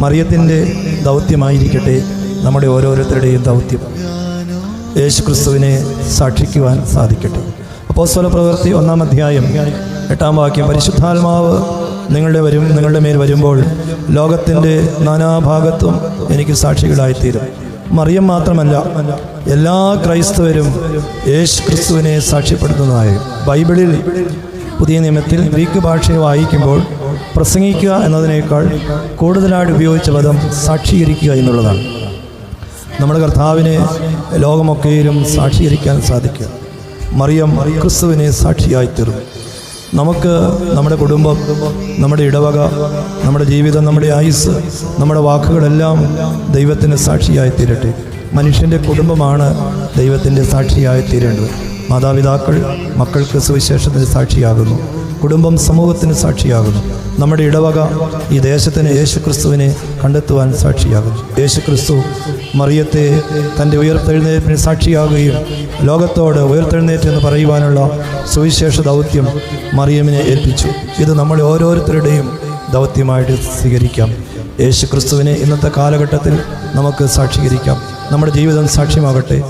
മറിയത്തിൻ്റെ ദൗത്യമായിരിക്കട്ടെ നമ്മുടെ ഓരോരുത്തരുടെയും ദൗത്യം. യേശുക്രിസ്തുവിനെ സാക്ഷിക്കുവാൻ സാധിക്കട്ടെ. അപ്പോസ്തല പ്രവൃത്തി 1-ാം അധ്യായം 8-ാം വാക്യം, പരിശുദ്ധാത്മാവ് നിങ്ങളുടെ മേൽ വരുമ്പോൾ ലോകത്തിൻ്റെ നാനാഭാഗത്തും എനിക്ക് സാക്ഷികളായിത്തീരും. മറിയം മാത്രമല്ല, എല്ലാ ക്രൈസ്തവരും യേശുക്രിസ്തുവിനെ സാക്ഷ്യപ്പെടുത്തുന്നതായി. ബൈബിളിൽ പുതിയ നിയമത്തിൽ ഗ്രീക്ക് ഭാഷയെ വായിക്കുമ്പോൾ പ്രസംഗിക്കുക എന്നതിനേക്കാൾ കൂടുതലായിട്ട് ഉപയോഗിച്ച പദം സാക്ഷീകരിക്കുക എന്നുള്ളതാണ്. നമ്മുടെ കർത്താവിനെ ലോകമൊക്കെയും സാക്ഷീകരിക്കാൻ സാധിക്കുക. മറിയം ക്രിസ്തുവിനെ സാക്ഷിയായിത്തീർന്നു. നമുക്ക് നമ്മുടെ കുടുംബം, നമ്മുടെ ഇടവക, നമ്മുടെ ജീവിതം, നമ്മുടെ ആയുസ്, നമ്മുടെ വാക്കുകളെല്ലാം ദൈവത്തിന് സാക്ഷിയായിത്തീരട്ടെ. മനുഷ്യൻ്റെ കുടുംബമാണ് ദൈവത്തിൻ്റെ സാക്ഷിയായിത്തീരേണ്ടത്. മാതാപിതാക്കൾ മക്കൾക്ക് സുവിശേഷത്തിന് സാക്ഷിയാകുന്നു. കുടുംബം സമൂഹത്തിന് സാക്ഷിയാകുന്നു. നമ്മുടെ ഇടവക ഈ ദേശത്തിന് യേശുക്രിസ്തുവിനെ കണ്ടെത്തുവാൻ സാക്ഷിയാകുന്നു. യേശുക്രിസ്തു മറിയത്തെ തൻ്റെ ഉയർത്തെഴുന്നേൽപ്പിന് സാക്ഷിയാകുകയും ലോകത്തോട് ഉയർത്തെഴുന്നേറ്റെന്ന് പറയുവാനുള്ള സുവിശേഷ ദൗത്യം മറിയമിനെ ഏൽപ്പിച്ചു. ഇത് നമ്മളെ ഓരോരുത്തരുടെയും ദൗത്യമായിട്ട് സ്വീകരിക്കാം. യേശുക്രിസ്തുവിനെ ഇന്നത്തെ കാലഘട്ടത്തിൽ നമുക്ക് സാക്ഷീകരിക്കാം. നമ്മുടെ ജീവിതം സാക്ഷ്യമാകട്ടെ.